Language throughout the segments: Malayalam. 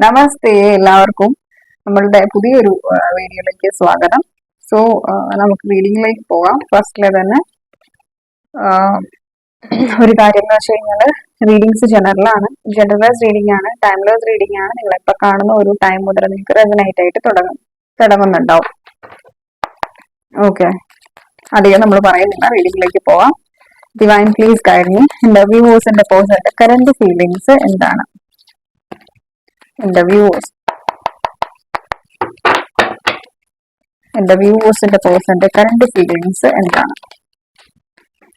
നമസ്തേ എല്ലാവർക്കും നമ്മളുടെ പുതിയൊരു വീഡിയോയിലേക്ക് സ്വാഗതം. സോ നമുക്ക് റീഡിങ്ങിലേക്ക് പോകാം. ഫസ്റ്റിലെ തന്നെ ആ, ഒരു കാര്യം എന്ന് വെച്ച് കഴിഞ്ഞാൽ റീഡിങ്സ് ജനറലാണ്, ജനറൽ റീഡിംഗ് ആണ്, ടൈംലെസ് റീഡിംഗ് ആണ്. നിങ്ങൾ ഇപ്പൊ കാണുന്ന ഒരു ടൈം മുതൽ നിങ്ങൾക്ക് റെസനേറ്റ് ആയിട്ട് തുടങ്ങുന്നുണ്ടാവും. ഓക്കെ, അധികം നമ്മൾ പറയുന്നില്ല, റീഡിങ്ങിലേക്ക് പോവാം. Divine please guide me. എന്റെ വ്യൂവേഴ്സിന്റെ പേഴ്സന്റെ കറന്റ് ഫീലിങ്സ് എന്താണ്? എന്റെ വ്യൂവേഴ്സിന്റെ പേഴ്സന്റെ കറന്റ് ഫീലിങ്സ് എന്താണ്?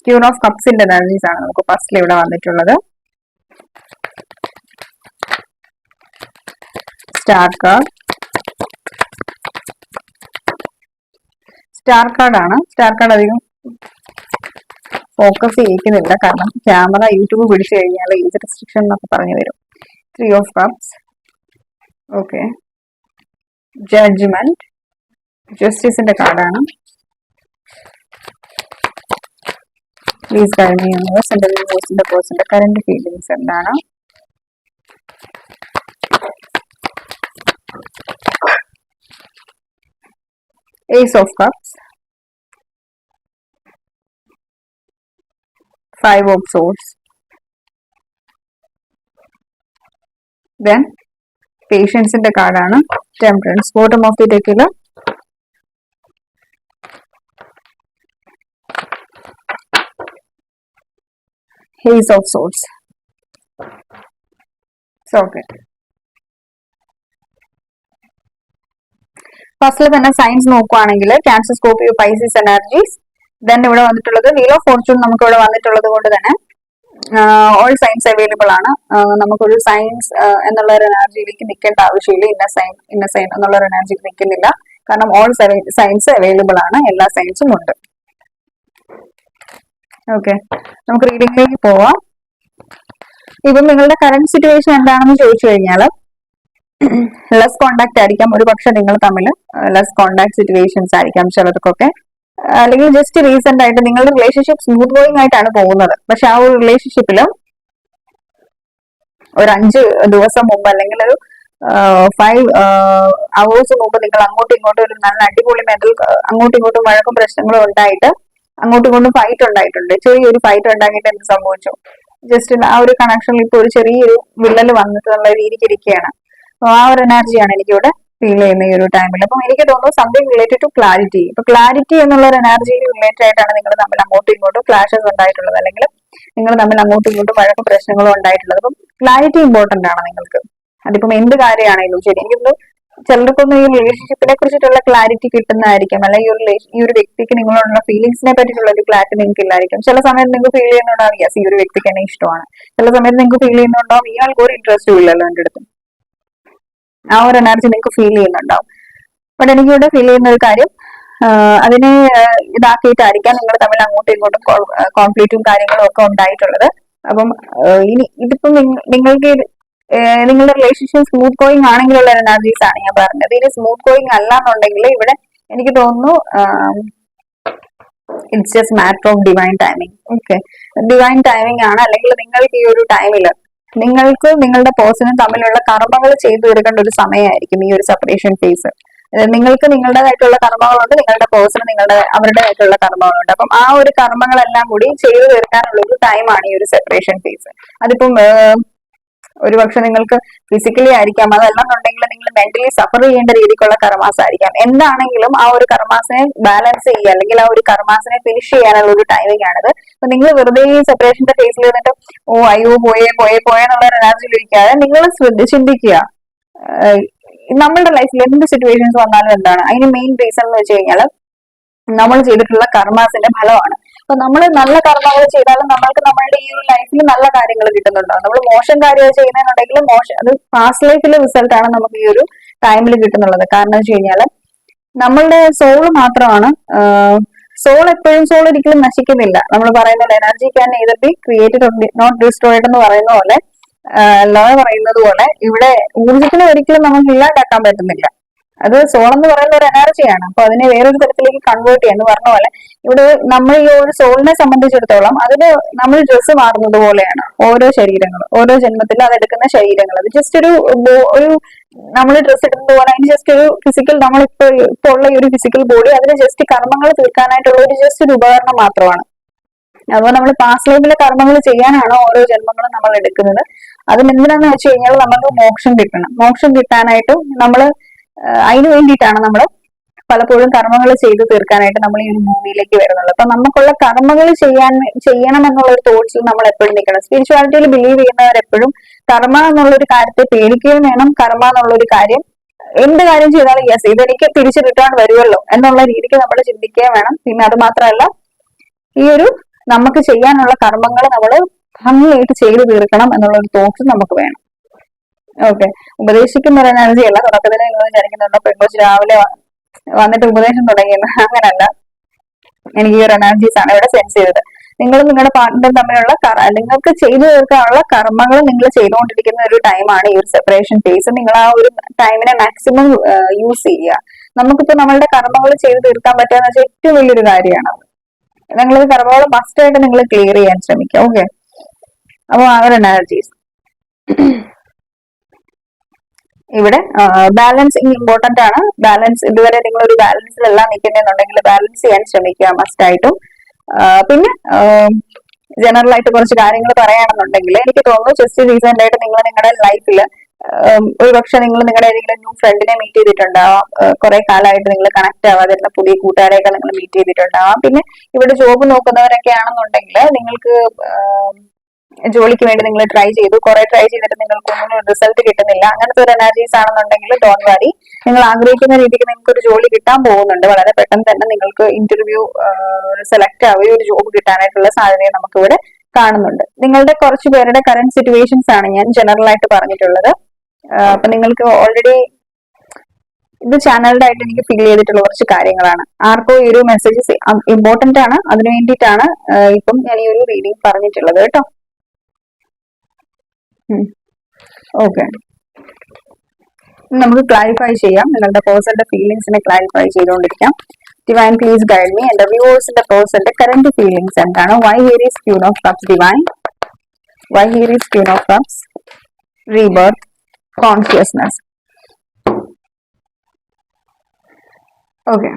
ക്യൂൺ ഓഫ് കപ്സിന്റെ എനർജീസ് ആണ് നമുക്ക് ഫസ്റ്റിൽ ഇവിടെ വന്നിട്ടുള്ളത്. സ്റ്റാർ കാർഡ് ആണ്. സ്റ്റാർ കാർഡ് അധികം ഫോക്കസ് ചെയ്യിക്കുന്നില്ല, കാരണം ക്യാമറ യൂട്യൂബ് പിടിച്ചു കഴിഞ്ഞാൽ ഏജ് റെസ്ട്രിക്ഷൻ എന്നൊക്കെ പറഞ്ഞു വരും. 3 ഓഫ് കപ്സ്. ഓക്കെ, ജഡ്ജ്മെന്റ്, ജസ്റ്റിസിന്റെ കാർഡാണ്. Please guide me universe. എന്റെ വ്യൂവേഴ്സിന്റെ പേഴ്സന്റെ കറന്റ് ഫീലിങ്സ് എന്താണ്? Ace of cups, 5 of swords, then പേഷ്യൻസിന്റെ കാർഡാണ്. ടെമ്പറൻസ്. ബോട്ടം ഓഫ് ദി ഡെക്കില് ഹേസ് ഓഫ് സോർഡ്സ്. ഓക്കെ, ഫസ്റ്റിൽ തന്നെ സയൻസ് നോക്കുവാണെങ്കിൽ cancer, Scorpio, Pisces energies. Then ഇവിടെ വന്നിട്ടുള്ളത് വീൽ ഓഫ് ഫോർച്യൂൺ നമുക്ക് ഇവിടെ വന്നിട്ടുള്ളത് കൊണ്ട് തന്നെ ഓൾ സയൻസ് അവൈലബിൾ ആണ്. നമുക്കൊരു സയൻസ് എന്നുള്ള ഒരു എനർജിയിലേക്ക് നിൽക്കേണ്ട ആവശ്യമില്ല. ഇന്ന സൈൻ എന്നുള്ള ഒരു എനർജിയിൽ നിൽക്കുന്നില്ല, കാരണം ഓൾ സയൻസ് അവൈലബിൾ ആണ്, എല്ലാ സയൻസും ഉണ്ട്. ഓക്കെ, നമുക്ക് റീഡിംഗിലേക്ക് പോവാം. ഇപ്പം നിങ്ങളുടെ കറന്റ് സിറ്റുവേഷൻ എന്താണെന്ന് ചോദിച്ചു കഴിഞ്ഞാൽ ലെസ് കോണ്ടാക്ട് ആയിരിക്കാം. ഒരു പക്ഷെ നിങ്ങൾ തമ്മിൽ ലെസ് കോണ്ടാക്ട് സിറ്റുവേഷൻസ് ആയിരിക്കാം ചിലർക്കൊക്കെ, അല്ലെങ്കിൽ ജസ്റ്റ് റീസെന്റ് ആയിട്ട് നിങ്ങളുടെ റിലേഷൻഷിപ്പ് സ്മൂത്ത് ഗോയിങ് ആയിട്ടാണ് പോകുന്നത്. പക്ഷെ ആ ഒരു റിലേഷൻഷിപ്പിൽ ഒരു 5 ദിവസം മുമ്പ് അല്ലെങ്കിൽ ഒരു 5 അവേഴ്സ് മുമ്പ് നിങ്ങൾ അങ്ങോട്ടും ഇങ്ങോട്ടും ഒരു നല്ല അടിപൊളി അങ്ങോട്ടും ഇങ്ങോട്ടും വഴക്കും പ്രശ്നങ്ങളും ഉണ്ടായിട്ട് അങ്ങോട്ടും ഇങ്ങോട്ടും ഫൈറ്റ് ഉണ്ടായിട്ടുണ്ട്. ചെറിയൊരു ഫൈറ്റ് ഉണ്ടാക്കിയിട്ട് എന്ത് സംഭവിച്ചു? ജസ്റ്റ് ആ ഒരു കണക്ഷനിൽ ഇപ്പൊ ഒരു ചെറിയൊരു വിള്ളൽ വന്നിട്ടുള്ള രീതിക്ക് ഇരിക്കുകയാണ്. ആ ഒരു എനർജിയാണ് എനിക്കിവിടെ ഫീൽ ചെയ്യുന്ന ഈ ഒരു ടൈമിൽ. അപ്പം എനിക്ക് തോന്നുന്നു സംതിങ് റിലേറ്റഡ് ടു ക്ലാരിറ്റി. ഇപ്പൊ ക്ലാരിറ്റി എന്നുള്ള ഒരു എനർജിയിൽ റിലേറ്റഡ് ആയിട്ടാണ് നിങ്ങൾ തമ്മിൽ അങ്ങോട്ടും ഇങ്ങോട്ടും ക്ലാഷസ് ഉണ്ടായിട്ടുള്ളത്, അല്ലെങ്കിൽ നിങ്ങൾ തമ്മിൽ അങ്ങോട്ടും ഇങ്ങോട്ടും വഴക്കും പ്രശ്നങ്ങളും ഉണ്ടായിട്ടുള്ളത്. അപ്പം ക്ലാരിറ്റി ഇമ്പോർട്ടന്റ് ആണ് നിങ്ങൾക്ക്. അതിപ്പം എന്ത് കാര്യമാണെങ്കിലും ശരി. എനിക്കൊന്ന് ചിലർക്കൊന്നും ഈ റിലേഷൻഷിപ്പിനെ കുറിച്ചിട്ടുള്ള ക്ലാരിറ്റി കിട്ടുന്നതായിരിക്കും, അല്ലെങ്കിൽ ഈ ഒരു വ്യക്തിക്ക് നിങ്ങളോടുള്ള ഫീലിംഗ്സിനെ പറ്റിയിട്ടുള്ള ഒരു ക്ലാരിറ്റി നിങ്ങൾക്ക് ഇല്ലായിരിക്കും. ചില സമയത്ത് നിങ്ങൾക്ക് ഫീൽ ചെയ്യുന്നുണ്ടാവും യെസ് ഈ ഒരു വ്യക്തിക്ക് എന്നെ ഇഷ്ടമാണ്. ചില സമയത്ത് നിങ്ങൾക്ക് ഫീൽ ചെയ്യുന്നുണ്ടാവും ഇയാൾക്ക് ഒരു ഇൻട്രസ്റ്റും ഇല്ലല്ലോ എൻ്റെ അടുത്ത്. ആ ഒരു എനർജി നിങ്ങൾക്ക് ഫീൽ ചെയ്യുന്നുണ്ടാവും. ബട്ട് എനിക്കിവിടെ ഫീൽ ചെയ്യുന്ന ഒരു കാര്യം, അതിനെ ഇതാക്കിയിട്ടായിരിക്കാം നിങ്ങൾ തമ്മിൽ അങ്ങോട്ടും ഇങ്ങോട്ടും കോൺഫ്ലിക്റ്റും കാര്യങ്ങളും ഒക്കെ ഉണ്ടായിട്ടുള്ളത്. അപ്പം ഇനി ഇതിപ്പം നിങ്ങൾക്ക് നിങ്ങളുടെ റിലേഷൻഷിപ്പ് സ്മൂത്ത് ഗോയിങ് ആണെങ്കിലുള്ള എനർജീസ് ആണ് ഞാൻ പറഞ്ഞത്. ഇനി സ്മൂത്ത് ഗോയിങ് അല്ല എന്നുണ്ടെങ്കിൽ ഇവിടെ എനിക്ക് തോന്നുന്നു it's just matter of divine timing. Okay, divine timing ആണ്. അല്ലെങ്കിൽ നിങ്ങൾക്ക് ഈ ഒരു ടൈമിൽ നിങ്ങൾക്ക് നിങ്ങളുടെ പേഴ്സണും തമ്മിലുള്ള കർമ്മങ്ങൾ ചെയ്തു തീർക്കേണ്ട ഒരു സമയമായിരിക്കും ഈ ഒരു സെപ്പറേഷൻ ഫേസ്. നിങ്ങൾക്ക് നിങ്ങളുടേതായിട്ടുള്ള കർമ്മങ്ങളുണ്ട്, നിങ്ങളുടെ പേഴ്സണ് അവരുടേതായിട്ടുള്ള കർമ്മങ്ങളുണ്ട്. അപ്പം ആ ഒരു കർമ്മങ്ങളെല്ലാം കൂടി ചെയ്തു തീർക്കാനുള്ള ഒരു ടൈമാണ് ഈ ഒരു സെപ്പറേഷൻ ഫേസ്. അതിപ്പം ഒരുപക്ഷെ നിങ്ങൾക്ക് ഫിസിക്കലി ആയിരിക്കാം, അതല്ലെന്നുണ്ടെങ്കിൽ നിങ്ങൾ മെന്റലി സഫർ ചെയ്യേണ്ട രീതിക്കുള്ള കർമാസ് ആയിരിക്കാം. എന്താണെങ്കിലും ആ ഒരു കർമാസിനെ ബാലൻസ് ചെയ്യുക, അല്ലെങ്കിൽ ആ ഒരു കർമാസിനെ ഫിനിഷ് ചെയ്യാനുള്ള ഒരു ടൈമിംഗ് ആണിത്. അപ്പൊ നിങ്ങൾ വെറുതെ ഈ സെപ്പറേഷന്റെ ഫേസിൽ ഇരുന്നിട്ട് ഓ അയ്യോ പോയെന്നുള്ള ഒരു എനർജിയിൽ ഇരിക്കാതെ നിങ്ങൾ ചിന്തിക്കുക നമ്മളുടെ ലൈഫിൽ എന്ത് സിറ്റുവേഷൻസ് വന്നാലും എന്താണ് അതിന് മെയിൻ റീസൺ എന്ന് വെച്ച് കഴിഞ്ഞാൽ നമ്മൾ ചെയ്തിട്ടുള്ള കർമാസിന്റെ ഫലമാണ്. അപ്പൊ നമ്മൾ നല്ല കർമ്മങ്ങൾ ചെയ്താലും നമ്മൾക്ക് നമ്മളുടെ ഈ ഒരു ലൈഫിൽ നല്ല കാര്യങ്ങൾ കിട്ടുന്നുണ്ടാവും. നമ്മൾ മോശം കാര്യങ്ങൾ ചെയ്യുന്നതിനുണ്ടെങ്കിലും അത് പാസ്റ്റ് ലൈഫിലെ റിസൾട്ട് ആണ് നമുക്ക് ഈ ഒരു ടൈമിൽ കിട്ടുന്നുള്ളത്. കാരണം വെച്ച് കഴിഞ്ഞാൽ നമ്മളുടെ സോള് മാത്രമാണ്, സോൾ ഒരിക്കലും നശിക്കുന്നില്ല. നമ്മൾ പറയുന്നത് energy can neither be created not destroyed എന്ന് പറയുന്ന പോലെ, അല്ലാതെ പറയുന്നത് പോലെ ഇവിടെ ഊർജത്തിനെ ഒരിക്കലും നമുക്ക് ഇല്ലാണ്ടാക്കാൻ പറ്റുന്നില്ല. അത് സോൾ എന്ന് പറയുന്ന ഒരു എനർജിയാണ്. അപ്പൊ അതിനെ വേറൊരു തരത്തിലേക്ക് കൺവേർട്ട് ചെയ്യാന്ന് പറഞ്ഞ പോലെ ഇവിടെ നമ്മൾ ഈ ഒരു സോളിനെ സംബന്ധിച്ചിടത്തോളം അതിന് നമ്മൾ ഡ്രസ്സ് മാറുന്നത് പോലെയാണ് ഓരോ ശരീരങ്ങൾ, ഓരോ ജന്മത്തിൽ അതെടുക്കുന്ന ശരീരങ്ങൾ. അത് ജസ്റ്റ് ഒരു നമ്മൾ ഡ്രസ്സ് ഇടുന്നത് പോലെ അതിന് ജസ്റ്റ് ഒരു ഫിസിക്കൽ, ഇപ്പൊ ഉള്ള ഈ ഒരു ഫിസിക്കൽ ബോഡി അതിന് ജസ്റ്റ് കർമ്മങ്ങൾ തീർക്കാനായിട്ടുള്ള ഒരു ജസ്റ്റ് ഒരു ഉപകരണം മാത്രമാണ്. അതുപോലെ നമ്മൾ പാസ്റ്റ് ലൈഫിലെ കർമ്മങ്ങൾ ചെയ്യാനാണ് ഓരോ ജന്മങ്ങളും നമ്മൾ എടുക്കുന്നത്. അതിനെന്തിനാന്ന് വെച്ച് കഴിഞ്ഞാൽ നമുക്ക് മോക്ഷം കിട്ടണം. മോക്ഷം കിട്ടാനായിട്ടും നമ്മൾ അതിനു വേണ്ടിയിട്ടാണ് നമ്മൾ പലപ്പോഴും കർമ്മങ്ങൾ ചെയ്തു തീർക്കാനായിട്ട് നമ്മൾ ഈ ഒരു ഭൂമിയിലേക്ക് വരുന്നത്. അപ്പൊ നമുക്കുള്ള കർമ്മങ്ങൾ ചെയ്യണം എന്നുള്ള ഒരു തോട്ട്സിൽ നമ്മൾ എപ്പോഴും നിൽക്കണം. സ്പിരിച്വാലിറ്റിയിൽ ബിലീവ് ചെയ്യുന്നവരെപ്പോഴും കർമ്മ എന്നുള്ള ഒരു കാര്യത്തെ പേടിക്കുകയും വേണം. കർമ്മ എന്നുള്ള ഒരു കാര്യം എന്ത് കാര്യം ചെയ്താലും യെസ് ഇതെനിക്ക് തിരിച്ചു റിട്ടേൺ വരുമല്ലോ എന്നുള്ള രീതിക്ക് നമ്മൾ ചിന്തിക്കുകയും വേണം. പിന്നെ അത് മാത്രമല്ല ഈ ഒരു നമുക്ക് ചെയ്യാനുള്ള കർമ്മങ്ങൾ നമ്മൾ ഭംഗിയായിട്ട് ചെയ്തു തീർക്കണം എന്നുള്ള ഒരു തോട്ട്സ് നമുക്ക് വേണം. ഓക്കെ, ഉപദേശിക്കുന്ന ഒരു എനർജി അല്ല. തുടക്കത്തിൽ നിങ്ങൾ വിചാരിക്കുന്നുണ്ടോ പെൺകൊച്ച് രാവിലെ വന്നിട്ട് ഉപദേശം തുടങ്ങിയെന്ന്? അങ്ങനല്ല. എനിക്ക് ഈ ഒരു എനർജീസ് ആണ് ഇവിടെ സെൻസ് ചെയ്തത്. നിങ്ങൾ നിങ്ങളുടെ പാർട്ട്ണർ തമ്മിലുള്ള നിങ്ങൾക്ക് ചെയ്തു തീർക്കാനുള്ള കർമ്മങ്ങൾ നിങ്ങൾ ചെയ്തുകൊണ്ടിരിക്കുന്ന ഒരു ടൈമാണ് ഈ ഒരു സെപ്പറേഷൻ ഫേസ്. നിങ്ങൾ ആ ഒരു ടൈമിനെ മാക്സിമം യൂസ് ചെയ്യുക. നമുക്കിപ്പോ നമ്മളുടെ കർമ്മങ്ങൾ ചെയ്തു തീർക്കാൻ പറ്റുക വെച്ചാൽ ഏറ്റവും വലിയൊരു കാര്യമാണ്. നിങ്ങൾ കർമ്മങ്ങൾ മസ്റ്റ് ആയിട്ട് നിങ്ങൾ ക്ലിയർ ചെയ്യാൻ ശ്രമിക്കുക. ഓക്കെ, അപ്പൊ ആ ഒരു എനർജീസ് ഇവിടെ ബാലൻസിങ് ഇമ്പോർട്ടന്റ് ആണ്. ബാലൻസ് ഇതുവരെ നിങ്ങൾ ഒരു ബാലൻസിലെല്ലാം നിൽക്കുന്നുണ്ടെങ്കിൽ ബാലൻസ് ചെയ്യാൻ ശ്രമിക്കുക മസ്റ്റ് ആയിട്ടും. പിന്നെ ജനറൽ ആയിട്ട് കുറച്ച് കാര്യങ്ങൾ പറയുകയാണെന്നുണ്ടെങ്കിൽ എനിക്ക് തോന്നുന്നു ജസ്റ്റ് റീസെന്റ് ആയിട്ട് നിങ്ങൾ നിങ്ങളുടെ ലൈഫിൽ ഒരു പക്ഷെ നിങ്ങൾ നിങ്ങളുടെ ഏതെങ്കിലും ന്യൂ ഫ്രണ്ടിനെ മീറ്റ് ചെയ്തിട്ടുണ്ടാവാം. കുറെ കാലമായിട്ട് നിങ്ങൾ കണക്ട് ആവാതിരുന്ന പുതിയ കൂട്ടുകാരെയൊക്കെ നിങ്ങൾ മീറ്റ് ചെയ്തിട്ടുണ്ടാവാം. പിന്നെ ഇവിടെ ജോബ് നോക്കുന്നവരൊക്കെ ആണെന്നുണ്ടെങ്കിൽ നിങ്ങൾക്ക് ജോലിക്ക് വേണ്ടി നിങ്ങൾ ട്രൈ ചെയ്തു, കുറെ ട്രൈ ചെയ്തിട്ട് നിങ്ങൾക്ക് ഒന്നും റിസൾട്ട് കിട്ടുന്നില്ല. അങ്ങനത്തെ ഒരു എനർജീസ് ആണെന്നുണ്ടെങ്കിൽ ഡോണ്ട് വറി, നിങ്ങൾ ആഗ്രഹിക്കുന്ന രീതിക്ക് നിങ്ങൾക്ക് ഒരു ജോലി കിട്ടാൻ പോകുന്നുണ്ട്. വളരെ പെട്ടെന്ന് തന്നെ നിങ്ങൾക്ക് ഇന്റർവ്യൂ സെലക്ട് ആവുകയും ഒരു ജോബ് കിട്ടാനായിട്ടുള്ള സാധ്യതയെ നമുക്ക് ഇവിടെ കാണുന്നുണ്ട്. നിങ്ങളുടെ കുറച്ച് പേരുടെ കറന്റ് സിറ്റുവേഷൻസ് ആണ് ഞാൻ ജനറൽ ആയിട്ട് പറഞ്ഞിട്ടുള്ളത്. അപ്പൊ നിങ്ങൾക്ക് ഓൾറെഡി ഇത് ചാനലിന്റെ ആയിട്ട് എനിക്ക് ഫീൽ ചെയ്തിട്ടുള്ള കുറച്ച് കാര്യങ്ങളാണ്. ആർക്കോ ഈ ഒരു മെസ്സേജസ് ഇമ്പോർട്ടന്റ് ആണ്, അതിനു വേണ്ടിയിട്ടാണ് ഇപ്പം ഞാൻ ഈ ഒരു റീഡിങ് പറഞ്ഞിട്ടുള്ളത് കേട്ടോ. ഓക്കെ, നമുക്ക് ക്ലാരിഫൈ ചെയ്യാം. നിങ്ങളുടെ പേഴ്സന്റെ ഫീലിംഗ്സിനെ ക്ലാരിഫൈ ചെയ്തുകൊണ്ടിരിക്കാം. Divine please guide me. എന്റെ വ്യൂവേഴ്സിന്റെ പേഴ്സന്റെ കറന്റ് ഫീലിംഗ്സ് എന്താണ്? Why here is queen of cups divine? Why here is queen of cups? Rebirth, consciousness. Okay,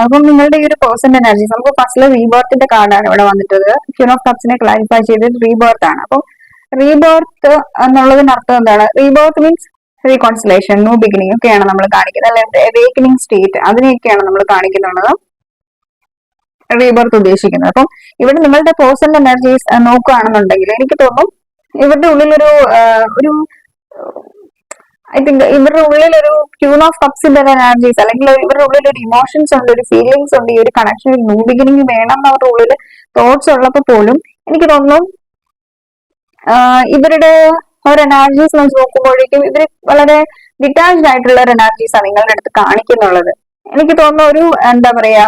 അപ്പം നിങ്ങളുടെ ഈ ഒരു പേഴ്സന്റെ എനർജീസ് നമുക്ക് ഫസ്റ്റില് റീബർത്തിന്റെ കാർഡാണ് ഇവിടെ വന്നിട്ടത്. ക്യൂൻ ഓഫ് കപ്സിനെ ക്ലാരിഫൈ ചെയ്തത് റീബർത്ത് ആണ്. അപ്പം റീബർത്ത് എന്നുള്ളതിന് അർത്ഥം എന്താണ്? Rebirth means reconciliation, new beginning ഒക്കെയാണ് നമ്മൾ കാണിക്കുന്നത്, അല്ലെ അവേക്കനിങ് സ്റ്റേറ്റ്, അതിനെയൊക്കെയാണ് നമ്മൾ കാണിക്കുന്നുള്ളത് റീബർത്ത് ഉദ്ദേശിക്കുന്നത്. അപ്പം ഇവിടെ നിങ്ങളുടെ പേഴ്സണൽ എനർജീസ് നോക്കുകയാണെന്നുണ്ടെങ്കിൽ എനിക്ക് തോന്നും ഇവരുടെ ഉള്ളിലൊരു ഐ തിങ്ക് ഇവരുടെ ഉള്ളിലൊരു ക്യൂൺ ഓഫ് കപ്സിന്റെ എനർജീസ് അല്ലെങ്കിൽ ഇവരുടെ ഉള്ളിൽ ഒരു ഇമോഷൻസ് ഉണ്ട്, ഒരു ഫീലിംഗ്സ് ഉണ്ട്. ഈ ഒരു കണക്ഷൻ ന്യൂ ബിഗിനിങ് വേണം എന്ന് അവരുടെ ഉള്ളിൽ തോട്ട്സ് ഉള്ളപ്പോൾ പോലും എനിക്ക് തോന്നുന്നു ഇവരുടെ ഒരു എനർജീസ് വെച്ച് നോക്കുമ്പോഴേക്കും ഇവർ വളരെ ഡിറ്റാച്ച്ഡ് ആയിട്ടുള്ള ഒരു എനർജീസ് ആണ് നിങ്ങളുടെ അടുത്ത് കാണിക്കുന്നുള്ളത്. എനിക്ക് തോന്നുന്നു ഒരു എന്താ പറയാ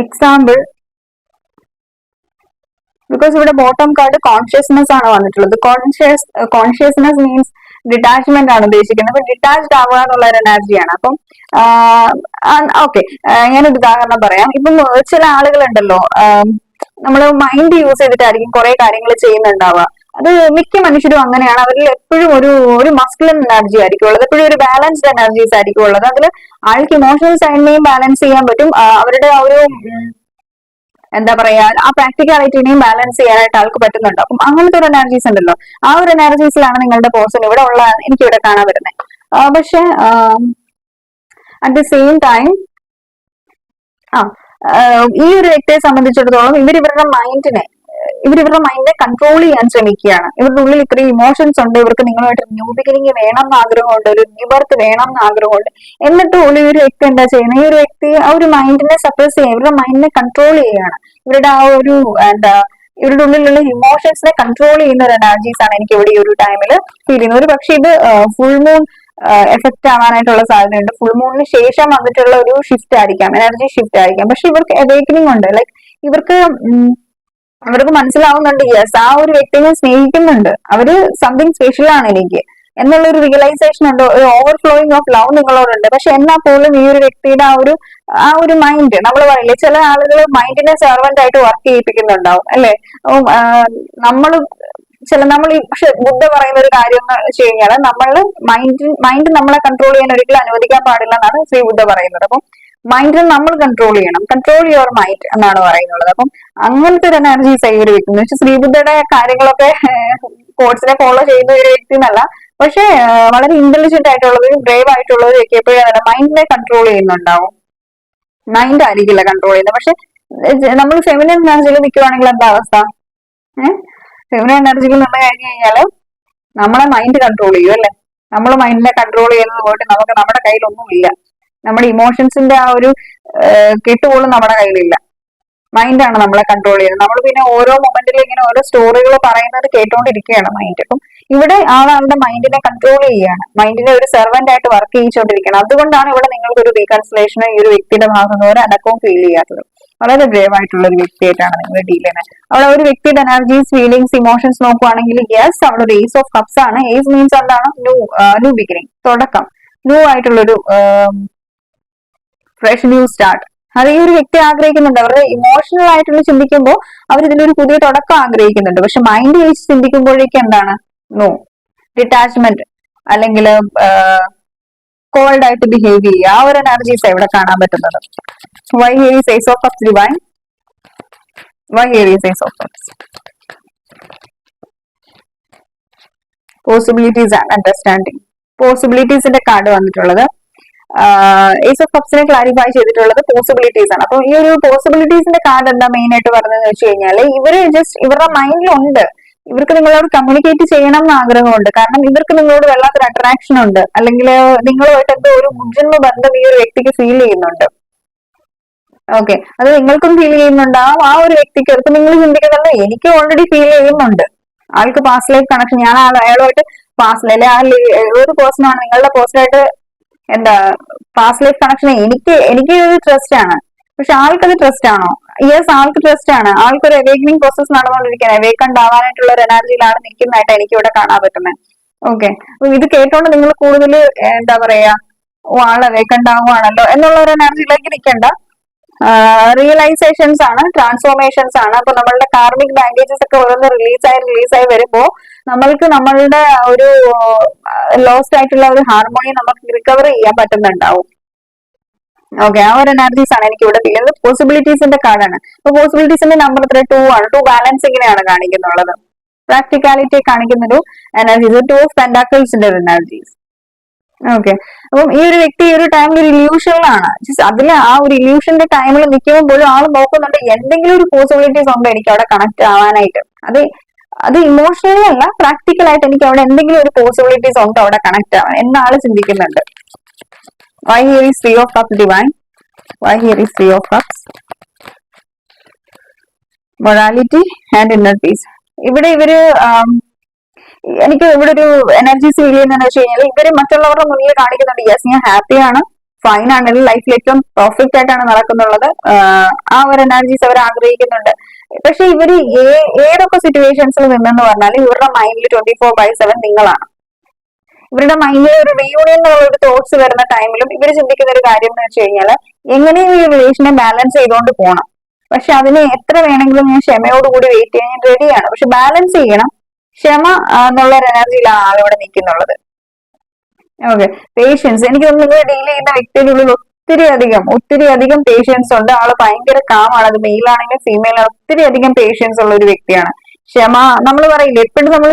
എക്സാമ്പിൾ, ബിക്കോസ് ഇവിടെ ബോട്ടം കാർഡ് കോൺഷ്യസ്നെസ് ആണ് വന്നിട്ടുള്ളത്. കോൺഷ്യസ്നെസ് മീൻസ് ഡിറ്റാച്ച്മെന്റ് ആണ് ഉദ്ദേശിക്കുന്നത്. അപ്പൊ ഡിറ്റാച്ച്ഡ് ആവുക എന്നുള്ള ഒരു എനർജിയാണ്. അപ്പം ഓക്കെ, ഞാനൊരു ഉദാഹരണം പറയാം. ഇപ്പം ചില ആളുകളുണ്ടല്ലോ, നമ്മൾ മൈൻഡ് യൂസ് ചെയ്തിട്ടായിരിക്കും കുറെ കാര്യങ്ങൾ ചെയ്യുന്നുണ്ടാവുക. അത് മിക്ക മനുഷ്യരും അങ്ങനെയാണ്. അവരിൽ എപ്പോഴും ഒരു മസ്കുലൻ എനർജി ആയിരിക്കും ഉള്ളത്, എപ്പോഴും ഒരു ബാലൻസ്ഡ് എനർജീസ് ആയിരിക്കും ഉള്ളത്. അതിൽ ആൾക്ക് ഇമോഷണൽ സൈഡിനെയും ബാലൻസ് ചെയ്യാൻ പറ്റും, അവരുടെ ആ ഒരു എന്താ പറയാ ആ പ്രാക്ടിക്കാലിറ്റിനെയും ബാലൻസ് ചെയ്യാനായിട്ട് ആൾക്ക് പറ്റുന്നുണ്ട്. അപ്പം അങ്ങനത്തെ ഒരു എനർജീസ് ഉണ്ടല്ലോ, ആ ഒരു എനർജീസിലാണ് നിങ്ങളുടെ പേഴ്സൺ ഇവിടെ ഉള്ള എനിക്ക് ഇവിടെ കാണാൻ വരുന്നത്. പക്ഷെ അറ്റ് ദ സെയിം ടൈം ഈ ഒരു വ്യക്തിയെ സംബന്ധിച്ചിടത്തോളം ഇവരുടെ മൈൻഡിനെ കൺട്രോൾ ചെയ്യാൻ ശ്രമിക്കുകയാണ്. ഇവരുടെ ഉള്ളിൽ ഇത്രയും ഇമോഷൻസ് ഉണ്ട്, ഇവർക്ക് നിങ്ങളുമായിട്ട് ന്യൂ ബിഗിനിങ് വേണം എന്ന് ആഗ്രഹമുണ്ട്, ഒരു ന്യൂ ബർത്ത് വേണം എന്ന് ആഗ്രഹമുണ്ട്. എന്നിട്ട് പോലും ഈ ഒരു വ്യക്തി എന്താ ചെയ്യുന്നത്? ഈ ഒരു വ്യക്തി ആ ഒരു മൈൻഡിനെ സപ്രസ് ചെയ്യുക, ഇവരുടെ മൈൻഡിനെ കൺട്രോൾ ചെയ്യുകയാണ്. ഇവരുടെ ആ ഒരു ഇവരുടെ ഉള്ളിലുള്ള ഇമോഷൻസിനെ കൺട്രോൾ ചെയ്യുന്ന ഒരു എനർജീസ് ആണ് എനിക്ക് ഇവിടെ ഈ ഒരു ടൈമിൽ ഫീൽ ചെയ്യുന്നത്. ഒരു പക്ഷെ ഇത് ഫുൾ മൂൺ എഫക്ട് ആവാനായിട്ടുള്ള സാധ്യതയുണ്ട്. ഫുൾ മൂണിന് ശേഷം വന്നിട്ടുള്ള ഒരു ഷിഫ്റ്റ് ആയിരിക്കാം, എനർജി ഷിഫ്റ്റ് ആയിരിക്കാം. പക്ഷെ ഇവർക്ക് അവേക്കനിങ് ഉണ്ട്, ലൈക്ക് ഇവർക്ക് അവർക്ക് മനസ്സിലാവുന്നുണ്ട്, യെസ് ആ ഒരു വ്യക്തിനെ സ്നേഹിക്കുന്നുണ്ട്, അവര് സംതിങ് സ്പെഷ്യൽ ആണ് എനിക്ക് എന്നുള്ള ഒരു റിയലൈസേഷൻ ഉണ്ട്, ഒരു ഓവർഫ്ലോയിങ് ഓഫ് ലവ് നിങ്ങളോടുണ്ട്. പക്ഷെ എന്നാൽ പോലും ഈ ഒരു വ്യക്തിയുടെ ആ ഒരു മൈൻഡ്, നമ്മൾ പറയില്ലേ ചില ആളുകൾ മൈൻഡിനെ സെർവന്റ് ആയിട്ട് വർക്ക് ചെയ്യിപ്പിക്കുന്നുണ്ടാവും അല്ലെ. നമ്മൾ നമ്മൾ ഈ പക്ഷെ ബുദ്ധ പറയുന്ന ഒരു കാര്യം എന്ന് വെച്ച് കഴിഞ്ഞാൽ മൈൻഡ് നമ്മളെ കൺട്രോൾ ചെയ്യാൻ ഒരിക്കലും അനുവദിക്കാൻ പാടില്ല എന്നാണ് ശ്രീ ബുദ്ധ പറയുന്നത്. അപ്പം മൈൻഡിനെ നമ്മൾ കൺട്രോൾ ചെയ്യണം, കൺട്രോൾ യുവർ മൈൻഡ് എന്നാണ് പറയുന്നത്. അപ്പം അങ്ങനത്തെ ഒരു എനർജീസ് ഈ ഒരു വ്യക്തി എന്ന് വെച്ചാൽ ശ്രീബുദ്ധയുടെ കാര്യങ്ങളൊക്കെ കോഴ്സിനെ ഫോളോ ചെയ്യുന്ന ഒരു വ്യക്തി എന്നല്ല, പക്ഷെ വളരെ ഇന്റലിജന്റ് ആയിട്ടുള്ളവരും ബ്രേവ് ആയിട്ടുള്ളവരും ഒക്കെ എപ്പോഴും മൈൻഡിനെ കൺട്രോൾ ചെയ്യുന്നുണ്ടാവും. മൈൻഡ് ആയിരിക്കില്ല കൺട്രോൾ ചെയ്യുന്നത്. പക്ഷെ നമ്മൾ ഫെമിനിൻ എനർജിയിൽ നിൽക്കുവാണെങ്കിൽ എന്താ അവസ്ഥ? ഫെമിനിൻ എനർജിയിൽ നിന്ന് കഴിഞ്ഞു കഴിഞ്ഞാല് നമ്മളെ മൈൻഡ് കൺട്രോൾ ചെയ്യും അല്ലെ. നമ്മൾ മൈൻഡിനെ കൺട്രോൾ ചെയ്യുന്നത് പോയിട്ട് നമുക്ക് നമ്മുടെ കയ്യിലൊന്നുമില്ല. നമ്മുടെ ഇമോഷൻസിന്റെ ആ ഒരു കെട്ടുപോലും നമ്മുടെ കയ്യിലില്ല. മൈൻഡാണ് നമ്മളെ കൺട്രോൾ ചെയ്യുന്നത്. നമ്മൾ പിന്നെ ഓരോ മൊമെന്റിലും ഇങ്ങനെ ഓരോ സ്റ്റോറികൾ പറയുന്നത് കേട്ടോണ്ടിരിക്കുകയാണ് മൈൻഡ്. അപ്പം ഇവിടെ ആളുടെ മൈൻഡിനെ കൺട്രോൾ ചെയ്യുകയാണ്, മൈൻഡിനെ ഒരു സെർവന്റ് ആയിട്ട് വർക്ക് ചെയ്യിച്ചുകൊണ്ടിരിക്കുകയാണ്. അതുകൊണ്ടാണ് ഇവിടെ നിങ്ങൾക്ക് ഒരു റീകൺസിലേഷനും ഈ ഒരു വ്യക്തിയുടെ ഭാഗത്ത് ഒരു അടക്കവും ഫീൽ ചെയ്യാത്തത്. വളരെ ബ്രേവ് ആയിട്ടുള്ള ഒരു വ്യക്തിയായിട്ടാണ് നിങ്ങൾ ഡീൽ ചെയ്യുന്നത്. അവിടെ ഒരു വ്യക്തിയുടെ എനർജീസ്, ഫീലിംഗ്സ്, ഇമോഷൻസ് നോക്കുവാണെങ്കിൽ യെസ് അവിടെ ഒരു ഏസ് ഓഫ് കപ്സ് ആണ്. ഏസ് മീൻസ് എന്താണ്? ന്യൂ ബിഗിനിങ്, തുടക്കം, ന്യൂ ആയിട്ടുള്ളൊരു ഫ്രഷ് ന്യൂ സ്റ്റാർട്ട്. അത് ഈ ഒരു വ്യക്തി ആഗ്രഹിക്കുന്നുണ്ട്. അവരുടെ ഇമോഷണൽ ആയിട്ടുള്ള ചിന്തിക്കുമ്പോൾ അവർ ഇതിലൊരു പുതിയ തുടക്കം ആഗ്രഹിക്കുന്നുണ്ട്. പക്ഷെ മൈൻഡ് വെച്ച് ചിന്തിക്കുമ്പോഴേക്കും എന്താണ്? നോ, ഡിറ്റാച്ച്മെന്റ് അല്ലെങ്കിൽ കോൾഡ് ആയിട്ട് ബിഹേവ് ചെയ്യുക, ആ ഒരു എനർജീസ് ഇവിടെ കാണാൻ പറ്റുന്നത്. Why here is ace of cups divine? Why here is ace of cups? Possibilities and understanding. പോസിബിലിറ്റീസിന്റെ കാർഡ് വന്നിട്ടുള്ളത് ഏസ് ഓഫ് കപ്സിനെ ക്ലാരിഫൈ ചെയ്തിട്ടുള്ളത് പോസിബിലിറ്റീസ് ആണ്. അപ്പൊ ഈ ഒരു പോസിബിലിറ്റീസിന്റെ കാർഡ് എന്താ മെയിൻ ആയിട്ട് പറഞ്ഞതെന്ന് വെച്ച് കഴിഞ്ഞാൽ ഇവര് ജസ്റ്റ് ഇവരുടെ മൈൻഡിലുണ്ട്, ഇവർക്ക് നിങ്ങളോട് കമ്മ്യൂണിക്കേറ്റ് ചെയ്യണം എന്ന് ആഗ്രഹമുണ്ട്. കാരണം ഇവർക്ക് നിങ്ങളോട് വല്ലാത്തൊരു അട്രാക്ഷൻ ഉണ്ട്, അല്ലെങ്കിൽ നിങ്ങളുമായിട്ട് എന്തോ ഒരു മുൻജന്മ ബന്ധം ഈ ഒരു വ്യക്തിക്ക് ഫീൽ ചെയ്യുന്നുണ്ട്. ഓക്കെ, അത് നിങ്ങൾക്കും ഫീൽ ചെയ്യുന്നുണ്ടാവും, ആ ഒരു വ്യക്തിക്ക് അടുത്ത് നിങ്ങൾ ചിന്തിക്കുന്നുണ്ട് എനിക്ക് ഓൾറെഡി ഫീൽ ചെയ്യുന്നുണ്ട്. ആൾക്ക് പാസ്റ്റ് ലൈഫ് കണക്ഷൻ, ഞാൻ അയാളുമായിട്ട് പാസ്റ്റ് അല്ലെ ഒരു പേഴ്സണാണ് നിങ്ങളുടെ പേഴ്സണായിട്ട് എന്താ പാസ്റ്റ് ലൈഫ് കണക്ഷൻ എനിക്ക് ഒരു ട്രസ്റ്റ് ആണ്. പക്ഷെ ആൾക്കത് ട്രസ്റ്റ് ആണോ? യെസ്, ആൾക്ക് ട്രസ്റ്റ് ആണ്. ആൾക്കൊരു അവേക്കനിങ് പ്രോസസ് നടന്നുകൊണ്ടിരിക്കുകയാണ്, അവേക്കൻഡ് ആവാനായിട്ടുള്ള ഒരു എനർജിയിലാണ് നിൽക്കുന്നതായിട്ട് എനിക്ക് ഇവിടെ കാണാൻ പറ്റുന്നത്. ഓക്കെ, അപ്പൊ ഇത് കേട്ടോണ്ട് നിങ്ങൾ കൂടുതൽ എന്താ പറയാ, ആൾ അവേക്കൻഡ് ആവുകയാണല്ലോ എന്നുള്ള ഒരു എനർജിയിലേക്ക് നിൽക്കണ്ട. റിയലൈസേഷൻസ് ആണ്, ട്രാൻസ്ഫോർമേഷൻസ് ആണ്. അപ്പൊ നമ്മളുടെ കാർമിക് ബാഗേജസ് ഒക്കെ ഓരോന്ന് റിലീസായി വരുമ്പോ നമ്മൾക്ക് നമ്മളുടെ ഒരു ലോസ്റ്റ് ആയിട്ടുള്ള ഒരു ഹാർമോണി നമുക്ക് റിക്കവർ ചെയ്യാൻ പറ്റുന്നുണ്ടാവും. ഓക്കെ, ആ ഒരു എനർജീസ് ആണ് എനിക്ക് ഇവിടെ ഫീൽ ചെയ്യുന്നത്. പോസിബിലിറ്റീസിന്റെ കാർഡാണ്. അപ്പൊ പോസിബിലിറ്റീസിന്റെ നമ്പർ 2 ആണ്. 2 ബാലൻസിങ്ങിനെയാണ് കാണിക്കുന്നുള്ളത്, പ്രാക്ടിക്കാലിറ്റി കാണിക്കുന്ന ഒരു എനർജീസ്, 2 ഓഫ് പെന്റാക്കിൾസിന്റെ ഒരു എനർജീസ്. ഓക്കെ, അപ്പം ഈ ഒരു വ്യക്തി ഈ ഒരു ടൈമിൽ ഒരു ഇല്യൂഷനിലാണ്. അതിൽ ആ ഒരു ഇല്യൂഷന്റെ ടൈമിൽ നിൽക്കുമ്പോൾ പോലും ആൾ നോക്കുന്നുണ്ട് എന്തെങ്കിലും ഒരു പോസിബിലിറ്റീസ് ഉണ്ട് എനിക്ക് അവിടെ കണക്ട് ആവാനായിട്ട്. അത് ഇമോഷണലി അല്ല, പ്രാക്ടിക്കൽ ആയിട്ട് എനിക്ക് അവിടെ എന്തെങ്കിലും ഒരു പോസിബിലിറ്റീസ് ഉണ്ട് അവിടെ കണക്ട് ആവാൻ എന്നാൾ ചിന്തിക്കുന്നുണ്ട്. Why here is 3 of cups divine? Why here is 3 of cups? Morality and inner peace. ഇവിടെ ഇവര് എനിക്ക് ഇവിടെ ഒരു എനർജീസ് ഫീൽ ചെയ്യുന്നതെന്ന് വെച്ച് കഴിഞ്ഞാൽ ഇവര് മറ്റുള്ളവരുടെ മുന്നിൽ കാണിക്കുന്നുണ്ട് യെസ് ഞാൻ ഹാപ്പിയാണ്, ഫൈൻ ആണ്, ലൈഫിൽ ഏറ്റവും പെർഫെക്റ്റ് ആയിട്ടാണ് നടക്കുന്നുള്ളത്. ആ ഒരു എനർജീസ് അവർ ആഗ്രഹിക്കുന്നുണ്ട്. പക്ഷെ ഇവര് ഏതൊക്കെ സിറ്റുവേഷൻസിൽ നിന്നെന്ന് പറഞ്ഞാൽ ഇവരുടെ മൈൻഡിൽ 24/7 നിങ്ങളാണ്. ഇവരുടെ മൈൻഡിൽ ഒരു റീയൂണിയൻ എന്നുള്ള ഒരു തോട്ട്സ് വരുന്ന ടൈമിലും ഇവർ ചിന്തിക്കുന്ന ഒരു കാര്യം എന്ന് വെച്ച് കഴിഞ്ഞാൽ എങ്ങനെയും ഈ റിലേഷനെ ബാലൻസ് ചെയ്തുകൊണ്ട് പോകണം. പക്ഷെ അതിന് എത്ര വേണമെങ്കിലും ഞാൻ ക്ഷമയോടുകൂടി വെയിറ്റ് ചെയ്യാൻ ഞാൻ റെഡിയാണ്. പക്ഷെ ബാലൻസ് ചെയ്യണം, ക്ഷമ എന്നുള്ള ഒരു എനർജിയിലാണ് ആളിവിടെ നിൽക്കുന്നുള്ളത്. Okay, patients. എനിക്ക് തോന്നുന്നു നിങ്ങൾ ഡീൽ ചെയ്യുന്ന വ്യക്തിയുടെ ഉള്ളിൽ ഒത്തിരി അധികം പേഷ്യൻസ് ഉണ്ട്. ആള് ഭയങ്കര കാമാണ്. അത് മെയിൽ ആണെങ്കിലും ഫീമെയിൽ ആണ്, ഒത്തിരി അധികം പേഷ്യൻസ് ഉള്ള ഒരു വ്യക്തിയാണ്. ക്ഷമ നമ്മൾ പറയില്ല, എപ്പോഴും നമ്മൾ